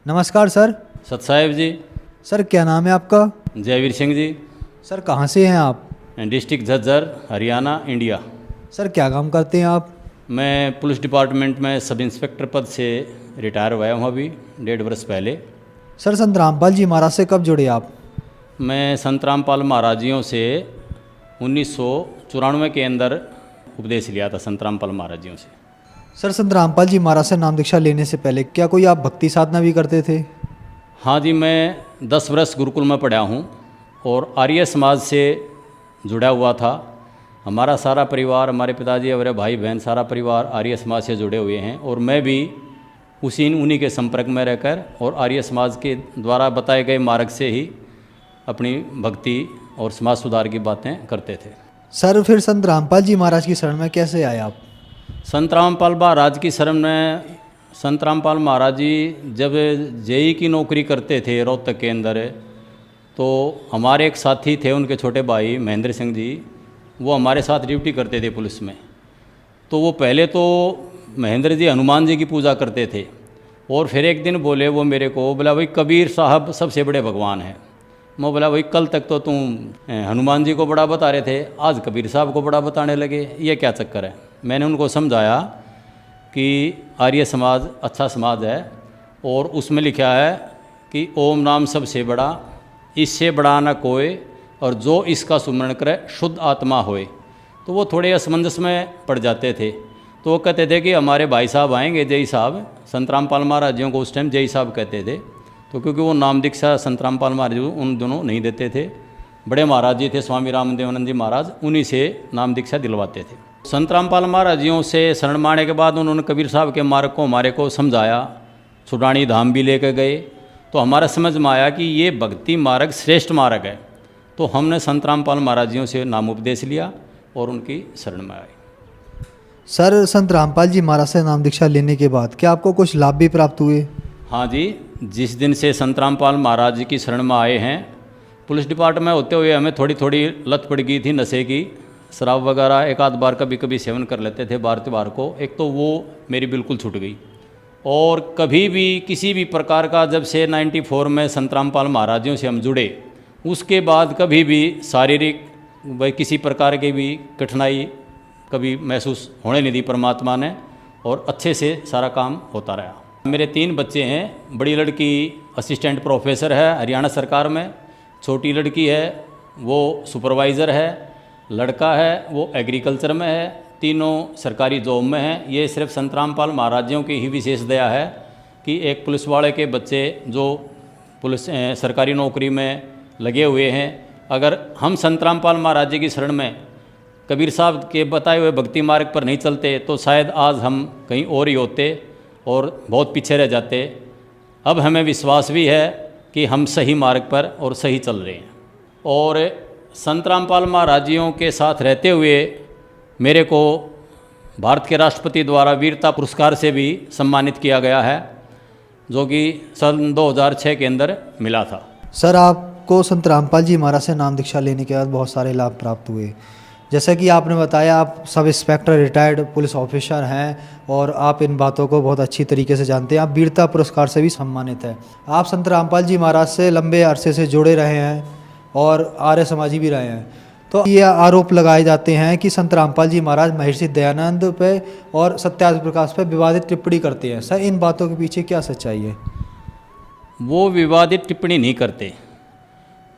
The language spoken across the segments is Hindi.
नमस्कार सर। सत साहेब जी। सर क्या नाम है आपका? जयवीर सिंह जी। सर कहाँ से हैं आप? District Jhajjar, Haryana, India. Sir क्या काम करते हैं आप? मैं पुलिस डिपार्टमेंट में सब इंस्पेक्टर पद से रिटायर हुआ हूँ अभी 1.5 वर्ष पहले। सर संत रामपाल जी महाराज से कब जुड़े आप? मैं संत रामपाल महाराजियों से 1994 के अंदर उपदेश लिया था, संत रामपाल महाराजियों से। सर संत रामपाल जी महाराज से नाम दीक्षा लेने से पहले क्या कोई आप भक्ति साधना भी करते थे? हाँ जी, मैं 10 वर्ष गुरुकुल में पढ़ा हूँ और आर्य समाज से जुड़ा हुआ था। हमारा सारा परिवार, हमारे पिताजी, हमारे भाई बहन, सारा परिवार आर्य समाज से जुड़े हुए हैं और मैं भी उन्हीं के संपर्क में रहकर और आर्य समाज के द्वारा बताए गए मार्ग से ही अपनी भक्ति और समाज सुधार की बातें करते थे। सर फिर संत रामपाल जी महाराज की शरण में कैसे आए आप? संत रामपाल महाराज की शरण में संत रामपाल महाराज जी जब जेई की नौकरी करते थे रोहतक के अंदर, तो हमारे एक साथी थे, उनके छोटे भाई महेंद्र सिंह जी, वो हमारे साथ ड्यूटी करते थे पुलिस में। तो वो पहले तो महेंद्र जी हनुमान जी की पूजा करते थे और फिर एक दिन बोले वो मेरे को, बोला भाई कबीर साहब सबसे बड़े भगवान हैं। मैं बोला भाई कल तक तो तुम हनुमान जी को बड़ा बता रहे थे, आज कबीर साहब को बड़ा बताने लगे, ये क्या चक्कर है? मैंने उनको समझाया कि आर्य समाज अच्छा समाज है और उसमें लिखा है कि ओम नाम सबसे बड़ा, इससे बड़ा ना कोई, और जो इसका सुमरण करे शुद्ध आत्मा होए। तो वो थोड़े असमंजस में पड़ जाते थे। तो वो कहते थे कि हमारे भाई साहब आएंगे, जय साहब, संत रामपाल महाराजियों को उस टाइम जय साहब कहते थे। तो क्योंकि वो नाम दीक्षा संत रामपाल महाराज उन दोनों नहीं देते थे, बड़े महाराज जी थे स्वामी रामदेवानंद जी महाराज, उन्हीं से नाम दीक्षा दिलवाते थे। संत रामपाल महाराजियों से शरण माने के बाद उन्होंने कबीर साहब के मार्ग को हमारे को समझाया, छुड़ानी धाम भी लेकर गए। तो हमारा समझ में आया कि ये भक्ति मार्ग श्रेष्ठ मार्ग है। तो हमने संत रामपाल महाराजियों से नाम उपदेश लिया और उनकी शरण में आए। सर संत रामपाल जी महाराज से नाम दीक्षा लेने के बाद क्या आपको कुछ लाभ भी प्राप्त हुए? हाँ जी, जिस दिन से संत रामपाल महाराज जी की शरण में आए हैं, पुलिस डिपार्टमेंट में होते हुए हमें थोड़ी थोड़ी लत पड़ गई थी नशे की, शराब वगैरह एक आध बार कभी कभी सेवन कर लेते थे बार त्योहार को। एक तो वो मेरी बिल्कुल छूट गई और कभी भी किसी भी प्रकार का, जब से 94 में संत रामपाल महाराजियों से हम जुड़े, उसके बाद कभी भी शारीरिक व किसी प्रकार की भी कठिनाई कभी महसूस होने नहीं दी परमात्मा ने, और अच्छे से सारा काम होता रहा। मेरे 3 बच्चे हैं। बड़ी लड़की असिस्टेंट प्रोफेसर है हरियाणा सरकार में, छोटी लड़की है वो सुपरवाइज़र है, लड़का है वो एग्रीकल्चर में है, तीनों सरकारी जॉब में हैं। ये सिर्फ संत रामपाल महाराजियों की ही विशेष दया है कि एक पुलिस वाले के बच्चे जो पुलिस सरकारी नौकरी में लगे हुए हैं, अगर हम संत रामपाल महाराज जी की शरण में कबीर साहब के बताए हुए भक्ति मार्ग पर नहीं चलते तो शायद आज हम कहीं और ही होते और बहुत पीछे रह जाते। अब हमें विश्वास भी है कि हम सही मार्ग पर और सही चल रहे हैं। और संत रामपाल महाराजियों के साथ रहते हुए मेरे को भारत के राष्ट्रपति द्वारा वीरता पुरस्कार से भी सम्मानित किया गया है, जो कि सन 2006 के अंदर मिला था। सर आपको संत रामपाल जी महाराज से नाम दीक्षा लेने के बाद बहुत सारे लाभ प्राप्त हुए। जैसा कि आपने बताया आप sub inspector retired police officer हैं और आप इन बातों को बहुत अच्छी तरीके से जानते हैं। आप वीरता पुरस्कार से भी सम्मानित हैं। आप संत रामपाल जी महाराज से लंबे अरसे से जुड़े रहे हैं और आर्य समाजी भी रहे हैं। तो ये आरोप लगाए जाते हैं कि संत रामपाल जी महाराज महर्षि दयानंद पे और सत्यार्थ प्रकाश पे विवादित टिप्पणी करते हैं। सर इन बातों के पीछे क्या सच्चाई है? वो विवादित टिप्पणी नहीं करते।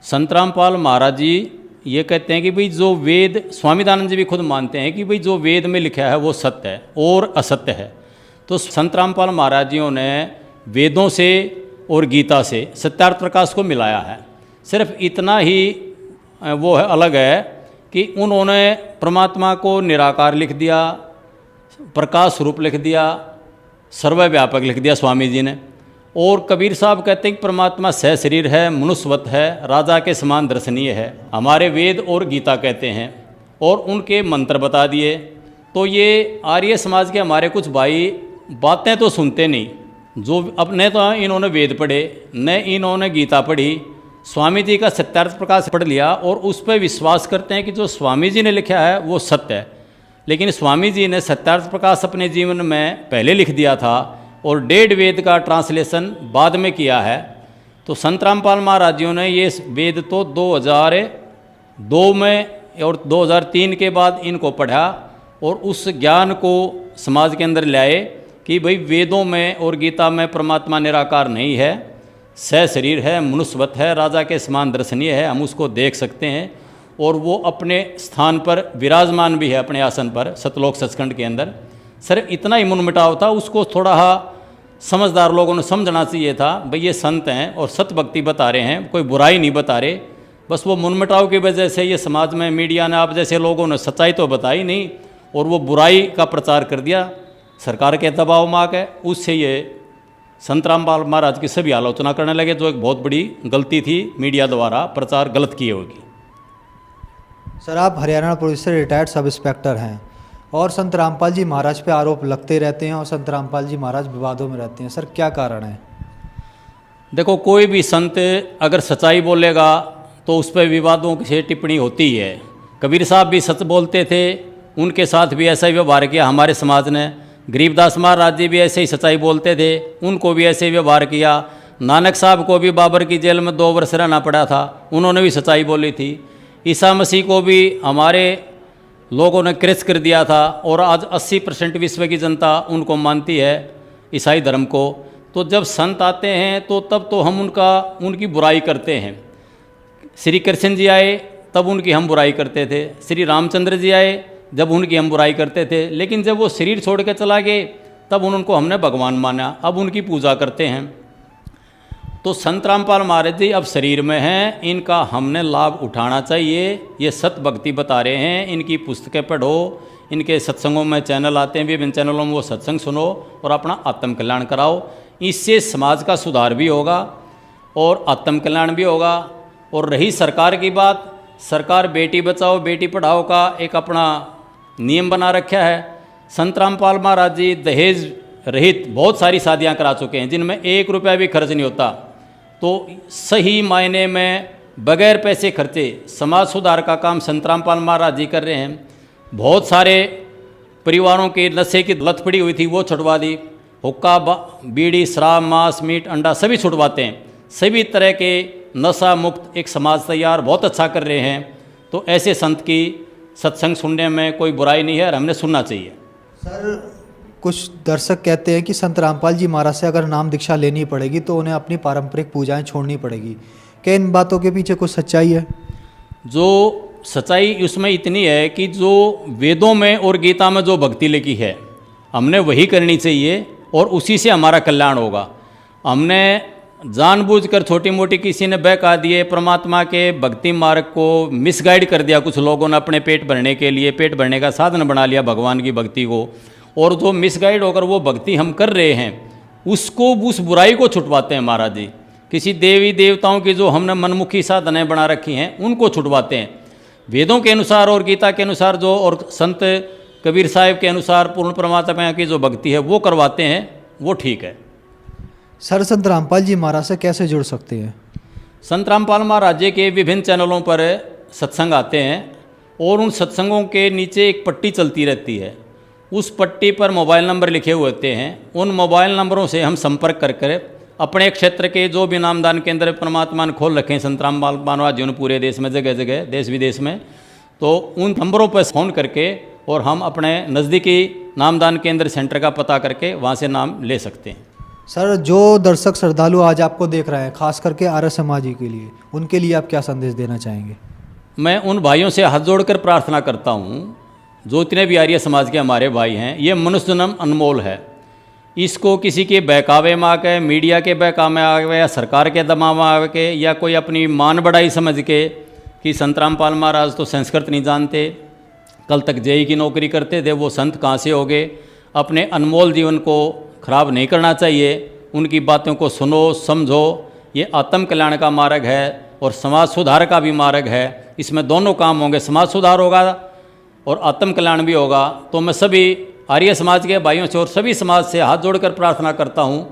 संत रामपाल महाराज जी ये कहते हैं कि भाई जो वेद, स्वामी दयानंद जी भी खुद मानते हैं कि भाई जो वेद में लिखा है वो सत्य है और असत्य है। तो संत रामपाल महाराज जियों ने वेदों से और गीता से सत्यार्थ प्रकाश को मिलाया है। सिर्फ इतना ही वो है अलग है कि उन्होंने परमात्मा को निराकार लिख दिया, प्रकाश स्वरूप लिख दिया, सर्वव्यापक लिख दिया स्वामी जी ने। और कबीर साहब कहते हैं कि परमात्मा सह शरीर है, मनुष्यवत है, राजा के समान दर्शनीय है। हमारे वेद और गीता कहते हैं और उनके मंत्र बता दिए। तो ये आर्य समाज के हमारे कुछ भाई बातें तो सुनते नहीं, जो अपने तो इन्होंने वेद पढ़े न इन्होंने गीता पढ़ी, स्वामी जी का सत्यार्थ प्रकाश पढ़ लिया और उस पर विश्वास करते हैं कि जो स्वामी जी ने लिखा है वो सत्य है। लेकिन स्वामी जी ने सत्यार्थ प्रकाश अपने जीवन में पहले लिख दिया था और 1.5 वेद का ट्रांसलेशन बाद में किया है। तो संत रामपाल महाराज जी ने ये वेद तो 2002 में और 2003 के बाद इनको पढ़ा और उस ज्ञान को समाज के अंदर लाए कि भाई वेदों में और गीता में परमात्मा निराकार नहीं है, सशरीर है, मनुष्यवत है, राजा के समान दर्शनीय है, हम उसको देख सकते हैं और वो अपने स्थान पर विराजमान भी है अपने आसन पर सतलोक सचखंड के अंदर। सर इतना ही मनमुटाव था, उसको थोड़ा समझदार लोगों ने समझना चाहिए था भाई ये संत हैं और सत भक्ति बता रहे हैं, कोई बुराई नहीं बता रहे। बस वो मनमुटाव की वजह से ये समाज में मीडिया ने आप जैसे लोगों ने सच्चाई तो बताई नहीं और वो बुराई का प्रचार कर दिया सरकार के दबाव में आके, उससे ये संत रामपाल महाराज की सभी आलोचना करने लगे, जो एक बहुत बड़ी गलती थी, मीडिया द्वारा प्रचार गलत किए होगी। सर आप हरियाणा पुलिस से रिटायर्ड सब इंस्पेक्टर हैं और संत रामपाल जी महाराज पे आरोप लगते रहते हैं और संत रामपाल जी महाराज विवादों में रहते हैं, सर क्या कारण है? देखो कोई भी संत अगर सच्चाई बोलेगा तो उस पर विवादों से टिप्पणी होती है। कबीर साहब भी सच बोलते थे, उनके साथ भी ऐसा ही व्यवहार किया हमारे समाज ने। गरीबदास महाराज जी भी ऐसे ही सच्चाई बोलते थे, उनको भी ऐसे ही व्यवहार किया। नानक साहब को भी बाबर की जेल में 2 वर्ष रहना पड़ा था, उन्होंने भी सच्चाई बोली थी। ईसा मसीह को भी हमारे लोगों ने क्रेच कर दिया था और आज 80% विश्व की जनता उनको मानती है ईसाई धर्म को। तो जब संत आते हैं तो तब तो हम उनकी बुराई करते हैं। श्री कृष्ण जी आए तब उनकी हम बुराई करते थे, श्री रामचंद्र जी आए जब उनकी हम बुराई करते थे, लेकिन जब वो शरीर छोड़ के चला गए तब उनको हमने भगवान माना, अब उनकी पूजा करते हैं। तो संत रामपाल महाराज जी अब शरीर में हैं, इनका हमने लाभ उठाना चाहिए। ये सत भक्ति बता रहे हैं, इनकी पुस्तकें पढ़ो, इनके सत्संगों में चैनल आते हैं, विभिन्न चैनलों में वो सत्संग सुनो और अपना आत्म कल्याण कराओ। इससे समाज का सुधार भी होगा और आत्म कल्याण भी होगा। और रही सरकार की बात, सरकार बेटी बचाओ बेटी पढ़ाओ का एक अपना नियम बना रखा है। संत रामपाल महाराज जी दहेज रहित बहुत सारी शादियाँ करा चुके हैं जिनमें 1 रुपया भी खर्च नहीं होता। तो सही मायने में बगैर पैसे खर्चे समाज सुधार का काम संत रामपाल महाराज जी कर रहे हैं। बहुत सारे परिवारों के नशे की लत पड़ी हुई थी, वो छुड़वा दी। हुक्का, बीड़ी, शराब, मांस, मीट, अंडा सभी छुड़वाते हैं। सभी तरह के नशा मुक्त एक समाज तैयार बहुत अच्छा कर रहे हैं। तो ऐसे संत की सत्संग सुनने में कोई बुराई नहीं है और हमने सुनना चाहिए। सर कुछ दर्शक कहते हैं कि संत रामपाल जी महाराज से अगर नाम दीक्षा लेनी पड़ेगी तो उन्हें अपनी पारंपरिक पूजाएं छोड़नी पड़ेगी, क्या इन बातों के पीछे कुछ सच्चाई है? जो सच्चाई उसमें इतनी है कि जो वेदों में और गीता में जो भक्ति लिखी है हमने वही करनी चाहिए और उसी से हमारा कल्याण होगा। हमने जानबूझकर छोटी मोटी किसी ने बहका दिए परमात्मा के भक्ति मार्ग को मिसगाइड कर दिया, कुछ लोगों ने अपने पेट भरने के लिए पेट भरने का साधन बना लिया भगवान की भक्ति को, और जो मिसगाइड होकर वो भक्ति हम कर रहे हैं उसको उस बुराई को छुटवाते हैं महाराज जी। किसी देवी देवताओं की जो हमने मनमुखी साधनाएं बना रखी हैं उनको छुटवाते हैं। वेदों के अनुसार और गीता के अनुसार जो और संत कबीर साहिब के अनुसार पूर्ण परमात्मा की जो भक्ति है वो करवाते हैं, वो ठीक है। सर संत रामपाल जी महाराज से कैसे जुड़ सकते हैं? संत रामपाल महाराज जी के विभिन्न चैनलों पर सत्संग आते हैं और उन सत्संगों के नीचे एक पट्टी चलती रहती है, उस पट्टी पर मोबाइल नंबर लिखे हुए होते हैं। उन मोबाइल नंबरों से हम संपर्क कर अपने क्षेत्र के जो भी नामदान केंद्र परमात्मा ने खोल रखे हैं संत रामपाल महाराज जी ने पूरे देश में, जगह जगह देश विदेश में, तो उन नंबरों पर फ़ोन करके और हम अपने नज़दीकी नामदान केंद्र सेंटर का पता करके वहाँ से नाम ले सकते हैं। सर जो दर्शक श्रद्धालु आज आपको देख रहे हैं, खास करके आर्य समाजी के लिए, उनके लिए आप क्या संदेश देना चाहेंगे? मैं उन भाइयों से हाथ जोड़कर प्रार्थना करता हूँ, जो इतने भी आर्य समाज के हमारे भाई हैं, ये मनुष्य जन्म अनमोल है। इसको किसी के बहकावे में आके, मीडिया के बहकावे में आके या सरकार के दबाव में आके या कोई अपनी मान बढ़ाई समझ के कि संत रामपाल महाराज तो संस्कृत नहीं जानते, कल तक जेई की नौकरी करते थे, वो संत कहाँ से हो गए। अपने अनमोल जीवन को खराब नहीं करना चाहिए। उनकी बातों को सुनो, समझो। ये आत्म कल्याण का मार्ग है और समाज सुधार का भी मार्ग है। इसमें दोनों काम होंगे, समाज सुधार होगा और आत्म कल्याण भी होगा। तो मैं सभी आर्य समाज के भाइयों से और सभी समाज से हाथ जोड़कर प्रार्थना करता हूँ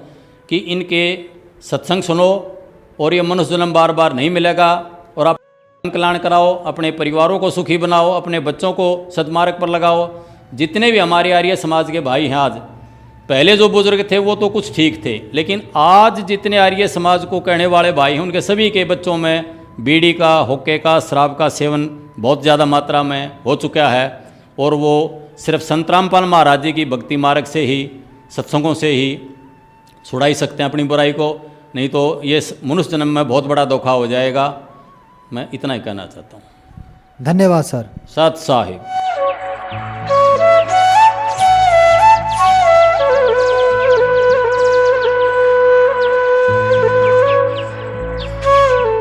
कि इनके सत्संग सुनो और ये मनुष्य जन्म बार बार नहीं मिलेगा, और आप आत्म कल्याण कराओ, अपने परिवारों को सुखी बनाओ, अपने बच्चों को सद्मार्ग पर लगाओ। जितने भी हमारे आर्य समाज के भाई हैं आज पहले जो बुजुर्ग थे वो तो कुछ ठीक थे, लेकिन आज जितने आर्य समाज को कहने वाले भाई हैं उनके सभी के बच्चों में बीड़ी का, हुक्के का, शराब का सेवन बहुत ज़्यादा मात्रा में हो चुका है। और वो सिर्फ संत रामपाल महाराज जी की भक्ति मार्ग से ही, सत्संगों से ही छुड़ा सकते हैं अपनी बुराई को, नहीं तो ये मनुष्य जन्म में बहुत बड़ा धोखा हो जाएगा। मैं इतना ही कहना चाहता हूँ। धन्यवाद सर। सत साहिब।